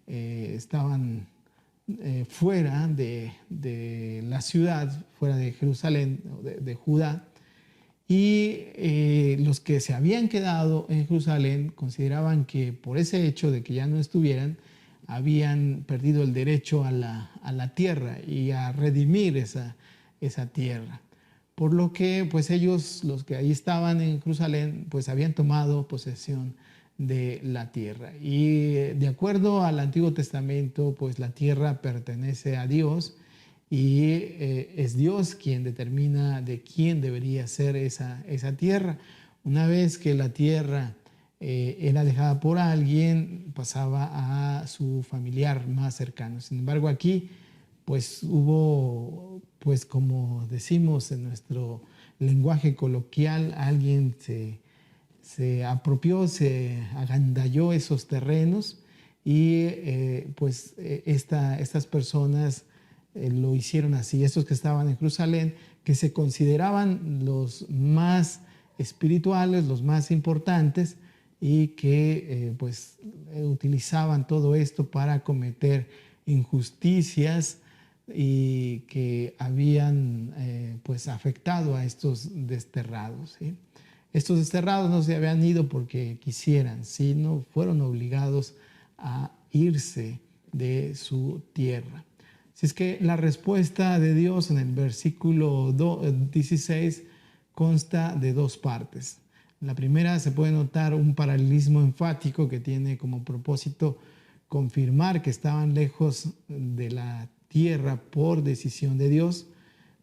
estaban fuera de la ciudad, fuera de Jerusalén, de Judá, y los que se habían quedado en Jerusalén consideraban que por ese hecho de que ya no estuvieran, habían perdido el derecho a la tierra y a redimir esa tierra. Por lo que pues ellos, los que ahí estaban en Jerusalén, pues habían tomado posesión de la tierra. Y de acuerdo al Antiguo Testamento, pues la tierra pertenece a Dios y es Dios quien determina de quién debería ser esa tierra. Una vez que la tierra era dejada por alguien, pasaba a su familiar más cercano. Sin embargo, aquí pues hubo, pues como decimos en nuestro lenguaje coloquial, alguien se apropió, se agandalló esos terrenos y estas personas lo hicieron así. Estos que estaban en Jerusalén, que se consideraban los más espirituales, los más importantes, y que utilizaban todo esto para cometer injusticias y que habían afectado a estos desterrados, ¿sí? Estos desterrados no se habían ido porque quisieran, sino fueron obligados a irse de su tierra. Así es que la respuesta de Dios en el versículo 16 consta de dos partes. En la primera se puede notar un paralelismo enfático que tiene como propósito confirmar que estaban lejos de la tierra por decisión de Dios.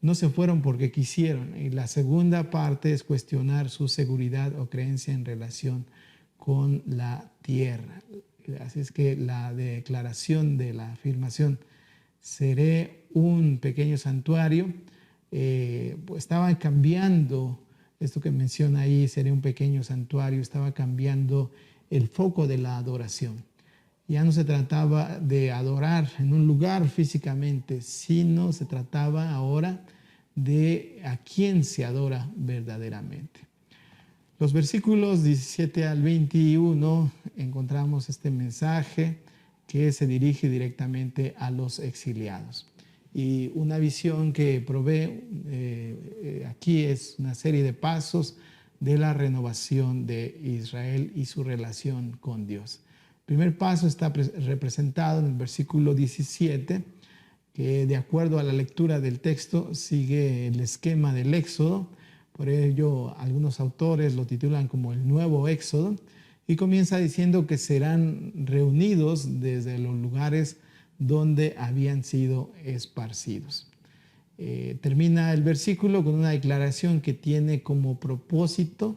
No se fueron porque quisieron. Y la segunda parte es cuestionar su seguridad o creencia en relación con la tierra. Así es que la declaración de la afirmación, seré un pequeño santuario, estaba cambiando, esto que menciona ahí, seré un pequeño santuario, estaba cambiando el foco de la adoración. Ya no se trataba de adorar en un lugar físicamente, sino se trataba ahora de a quién se adora verdaderamente. Los versículos 17 al 21 encontramos este mensaje que se dirige directamente a los exiliados. Y una visión que provee aquí es una serie de pasos de la renovación de Israel y su relación con Dios. El primer paso está representado en el versículo 17, que de acuerdo a la lectura del texto sigue el esquema del Éxodo. Por ello, algunos autores lo titulan como el nuevo Éxodo y comienza diciendo que serán reunidos desde los lugares donde habían sido esparcidos. Termina el versículo con una declaración que tiene como propósito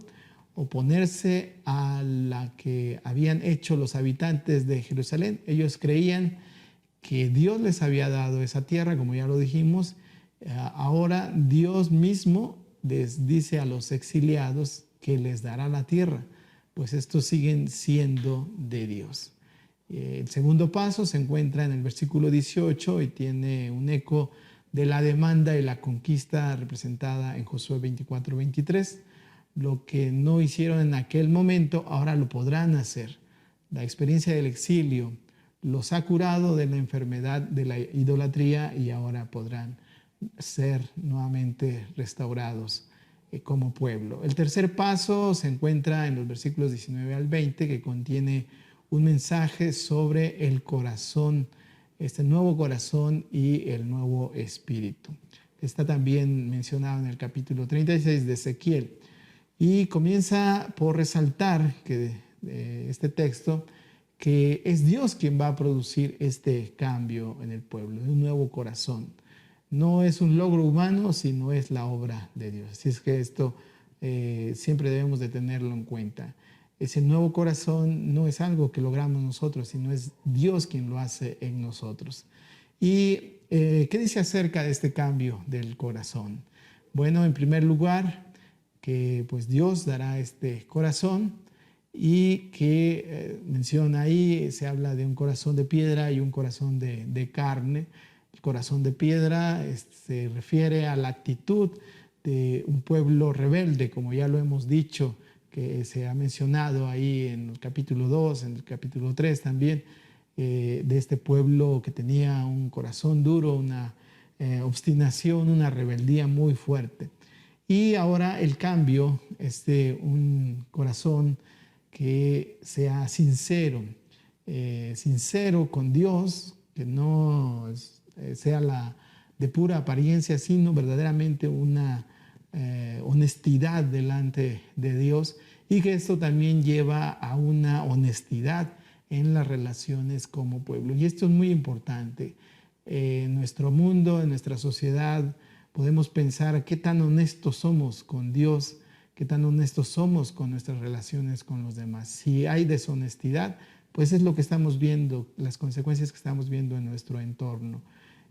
oponerse a la que habían hecho los habitantes de Jerusalén. Ellos creían que Dios les había dado esa tierra, como ya lo dijimos. Ahora Dios mismo les dice a los exiliados que les dará la tierra, pues estos siguen siendo de Dios. El segundo paso se encuentra en el versículo 18 y tiene un eco de la demanda y la conquista representada en Josué 24-23. Lo que no hicieron en aquel momento, ahora lo podrán hacer. La experiencia del exilio los ha curado de la enfermedad de la idolatría y ahora podrán ser nuevamente restaurados como pueblo. El tercer paso se encuentra en los versículos 19 al 20, que contiene un mensaje sobre el corazón, este nuevo corazón y el nuevo espíritu. Está también mencionado en el capítulo 36 de Ezequiel. Y comienza por resaltar que este texto que es Dios quien va a producir este cambio en el pueblo, un nuevo corazón. No es un logro humano, sino es la obra de Dios. Así es que esto siempre debemos de tenerlo en cuenta. Ese nuevo corazón no es algo que logramos nosotros, sino es Dios quien lo hace en nosotros. ¿Y qué dice acerca de este cambio del corazón? Bueno, en primer lugar, que pues Dios dará este corazón y que menciona ahí, se habla de un corazón de piedra y un corazón de carne. El corazón de piedra se refiere a la actitud de un pueblo rebelde, como ya lo hemos dicho, que se ha mencionado ahí en el capítulo 2, en el capítulo 3 también, de este pueblo que tenía un corazón duro, una obstinación, una rebeldía muy fuerte. Y ahora el cambio es de un corazón que sea sincero, sincero con Dios, que no sea de pura apariencia, sino verdaderamente una honestidad delante de Dios, y que esto también lleva a una honestidad en las relaciones como pueblo. Y esto es muy importante. En nuestro mundo, en nuestra sociedad, podemos pensar qué tan honestos somos con Dios, qué tan honestos somos con nuestras relaciones con los demás. Si hay deshonestidad, pues es lo que estamos viendo, las consecuencias que estamos viendo en nuestro entorno.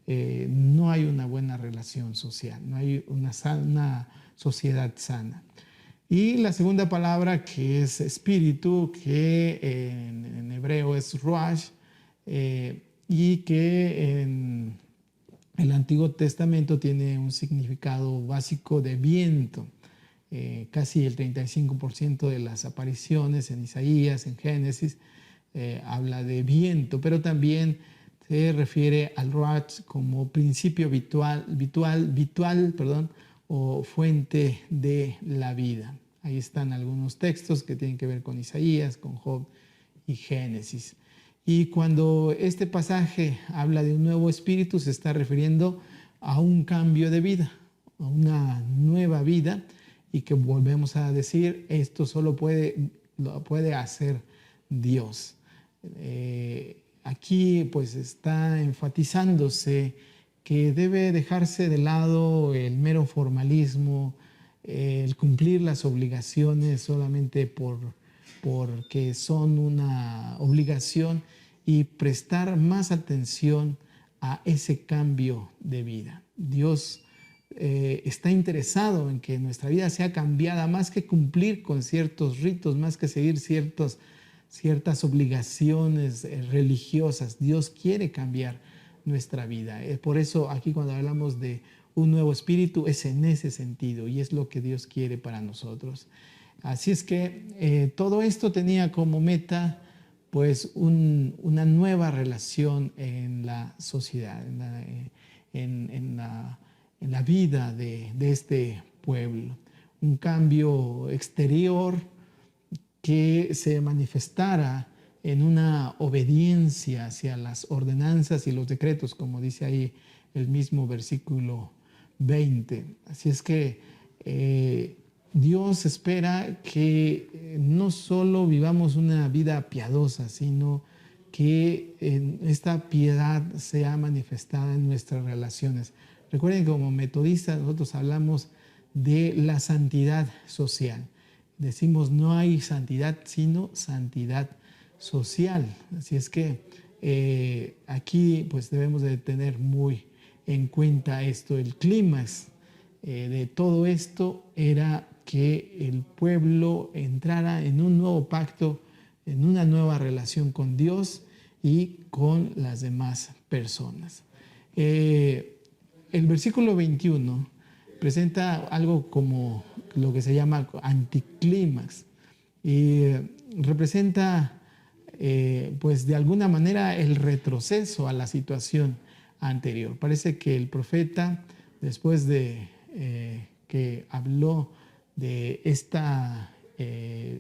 No hay una buena relación social, no hay una sociedad sana. Y la segunda palabra, que es espíritu, que en hebreo es ruach, y que en el Antiguo Testamento tiene un significado básico de viento. Casi el 35% de las apariciones en Isaías, en Génesis, habla de viento, pero también se refiere al ruach como principio vital, o fuente de la vida. Ahí están algunos textos que tienen que ver con Isaías, con Job y Génesis. Y cuando este pasaje habla de un nuevo espíritu, se está refiriendo a un cambio de vida, a una nueva vida, y que volvemos a decir, esto solo lo puede hacer Dios. Aquí pues está enfatizándose que debe dejarse de lado el mero formalismo, el cumplir las obligaciones solamente porque son una obligación, y prestar más atención a ese cambio de vida. Dios está interesado en que nuestra vida sea cambiada, más que cumplir con ciertos ritos, más que seguir ciertas obligaciones religiosas. Dios quiere cambiar nuestra vida. Por eso aquí cuando hablamos de un nuevo espíritu es en ese sentido, y es lo que Dios quiere para nosotros. Así es que todo esto tenía como meta pues una nueva relación en la sociedad, en la vida de este pueblo. Un cambio exterior que se manifestara en una obediencia hacia las ordenanzas y los decretos, como dice ahí el mismo versículo 20. Así es que Dios espera que no solo vivamos una vida piadosa, sino que esta piedad sea manifestada en nuestras relaciones. Recuerden que como metodistas nosotros hablamos de la santidad social. Decimos no hay santidad sino santidad social. Así es que aquí pues debemos de tener muy en cuenta esto. El clímax de todo esto era que el pueblo entrara en un nuevo pacto, en una nueva relación con Dios y con las demás personas. El versículo 21 presenta algo como lo que se llama anticlímax, y representa pues de alguna manera el retroceso a la situación anterior. Parece que el profeta, después de que habló de esta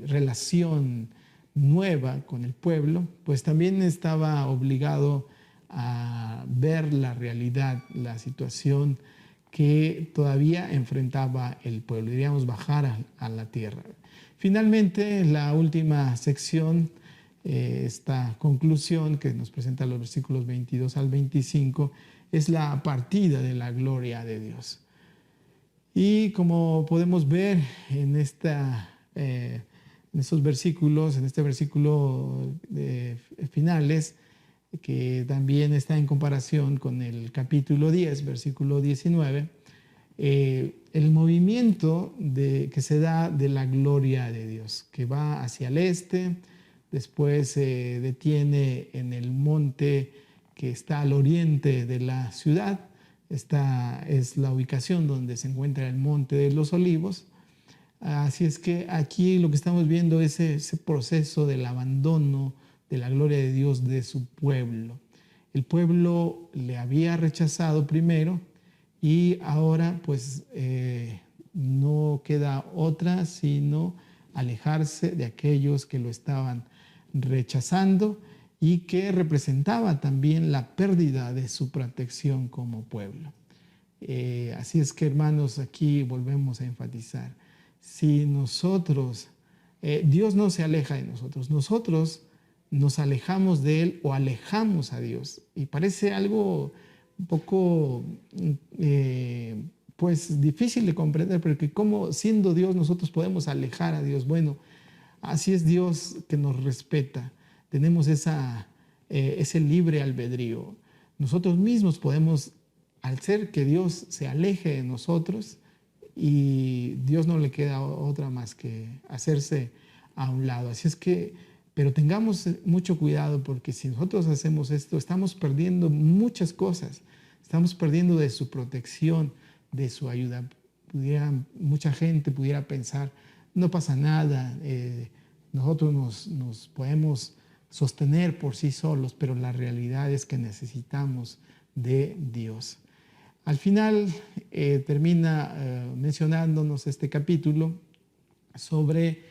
relación nueva con el pueblo, pues también estaba obligado a ver la realidad, la situación que todavía enfrentaba el pueblo, diríamos bajar a la tierra. Finalmente, la última sección, esta conclusión que nos presenta los versículos 22 al 25, es la partida de la gloria de Dios. Y como podemos ver en estos versículos, en este versículo finales, que también está en comparación con el capítulo 10, versículo 19, el movimiento aumento que se da de la gloria de Dios, que va hacia el este, después se detiene en el monte que está al oriente de la ciudad. Esta es la ubicación donde se encuentra el Monte de los Olivos. Así es que aquí lo que estamos viendo es ese proceso del abandono de la gloria de Dios de su pueblo. El pueblo le había rechazado primero y ahora pues no queda otra sino alejarse de aquellos que lo estaban rechazando y que representaba también la pérdida de su protección como pueblo. Así es que, hermanos, aquí volvemos a enfatizar. Si nosotros, Dios no se aleja de nosotros, nosotros nos alejamos de Él o alejamos a Dios. Y parece algo un poco pues difícil de comprender, porque cómo siendo Dios nosotros podemos alejar a Dios. Bueno, así es Dios que nos respeta. Tenemos ese libre albedrío. Nosotros mismos podemos, al ser que Dios se aleje de nosotros, y Dios no le queda otra más que hacerse a un lado. Así es que, pero tengamos mucho cuidado, porque si nosotros hacemos esto, estamos perdiendo muchas cosas. Estamos perdiendo de su protección, de su ayuda. Mucha gente pudiera pensar, no pasa nada, nosotros nos podemos sostener por sí solos, pero la realidad es que necesitamos de Dios. Al final termina mencionándonos este capítulo sobre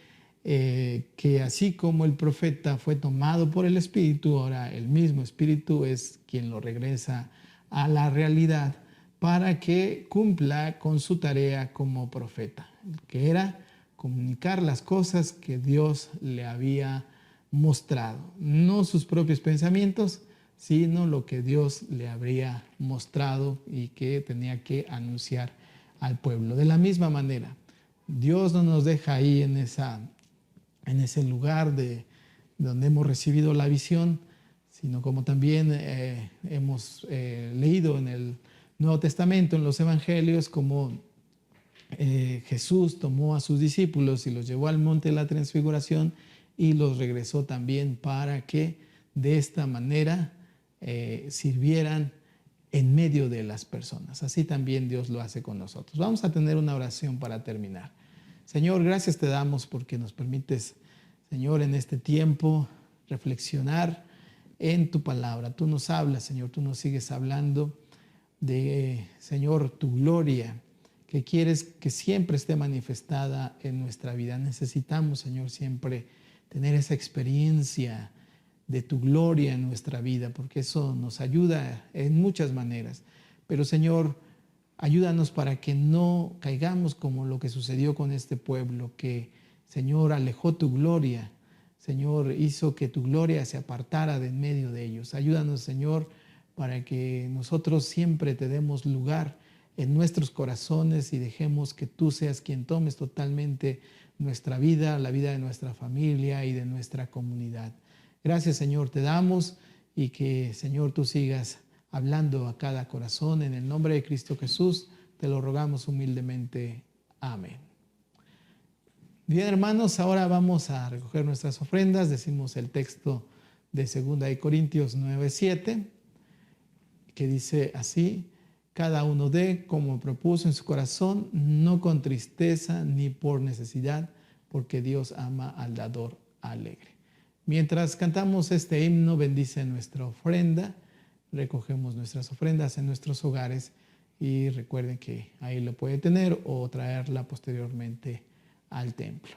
que así como el profeta fue tomado por el Espíritu, ahora el mismo Espíritu es quien lo regresa a la realidad para que cumpla con su tarea como profeta, que era comunicar las cosas que Dios le había mostrado, no sus propios pensamientos, sino lo que Dios le habría mostrado y que tenía que anunciar al pueblo. De la misma manera, Dios no nos deja ahí en ese lugar donde hemos recibido la visión, sino como también hemos leído en el Nuevo Testamento, en los Evangelios, como Jesús tomó a sus discípulos y los llevó al monte de la transfiguración y los regresó también para que de esta manera sirvieran en medio de las personas. Así también Dios lo hace con nosotros. Vamos a tener una oración para terminar. Señor, gracias te damos porque nos permites, Señor, en este tiempo reflexionar en tu palabra. Tú nos hablas, Señor, tú nos sigues hablando de, Señor, tu gloria, que quieres que siempre esté manifestada en nuestra vida. Necesitamos, Señor, siempre tener esa experiencia de tu gloria en nuestra vida, porque eso nos ayuda en muchas maneras. Pero, Señor, ayúdanos para que no caigamos como lo que sucedió con este pueblo, que, Señor, alejó tu gloria. Señor, hizo que tu gloria se apartara de en medio de ellos. Ayúdanos, Señor, para que nosotros siempre te demos lugar en nuestros corazones y dejemos que tú seas quien tomes totalmente nuestra vida, la vida de nuestra familia y de nuestra comunidad. Gracias, Señor, te damos y que, Señor, tú sigas hablando a cada corazón. En el nombre de Cristo Jesús te lo rogamos humildemente. Amén. Bien, hermanos, ahora vamos a recoger nuestras ofrendas. Decimos el texto de 2 Corintios 9:7, que dice así: cada uno dé como propuso en su corazón, no con tristeza ni por necesidad, porque Dios ama al dador alegre. Mientras cantamos este himno, bendice nuestra ofrenda. Recogemos nuestras ofrendas en nuestros hogares y recuerden que ahí lo puede tener o traerla posteriormente al templo.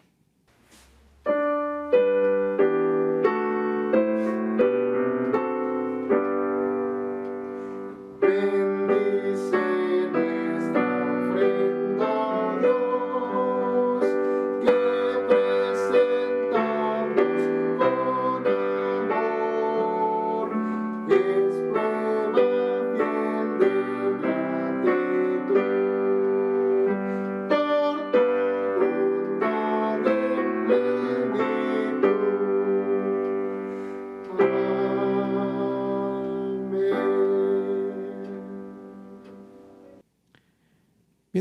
Por tu bondad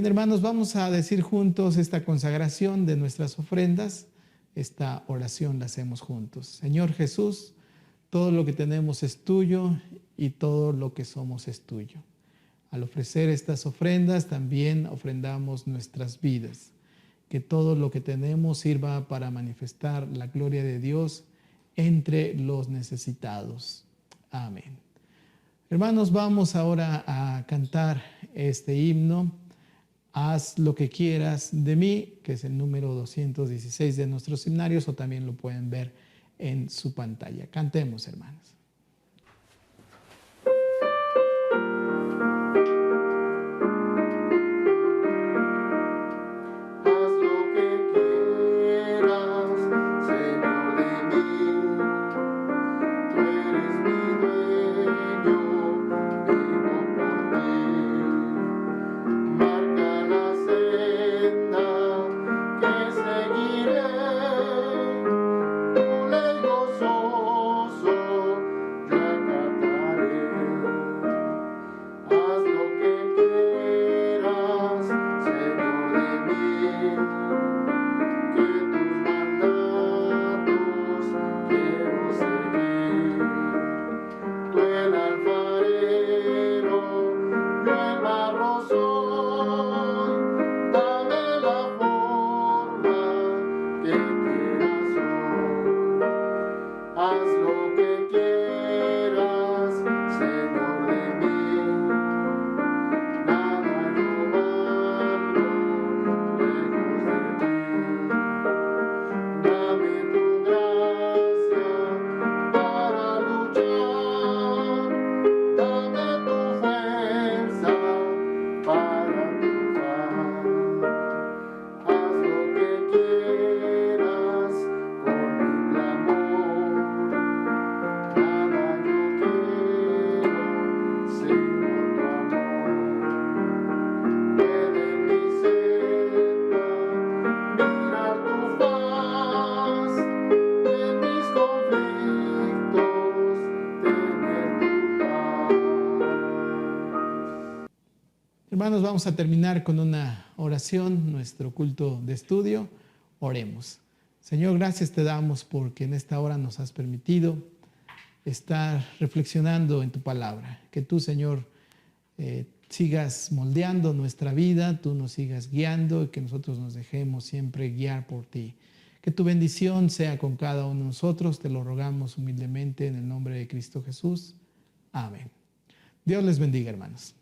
Bien, hermanos, vamos a decir juntos esta consagración de nuestras ofrendas. Esta oración la hacemos juntos. Señor Jesús, todo lo que tenemos es tuyo y todo lo que somos es tuyo. Al ofrecer estas ofrendas también ofrendamos nuestras vidas. Que todo lo que tenemos sirva para manifestar la gloria de Dios entre los necesitados. Amén. Hermanos, vamos ahora a cantar este himno. Haz lo que quieras de mí, que es el número 216 de nuestros himnarios, o también lo pueden ver en su pantalla. Cantemos, hermanos. Hermanos, vamos a terminar con una oración, nuestro culto de estudio. Oremos. Señor, gracias te damos porque en esta hora nos has permitido estar reflexionando en tu palabra. Que tú, Señor, sigas moldeando nuestra vida, tú nos sigas guiando y que nosotros nos dejemos siempre guiar por ti. Que tu bendición sea con cada uno de nosotros, te lo rogamos humildemente en el nombre de Cristo Jesús. Amén. Dios les bendiga, hermanos.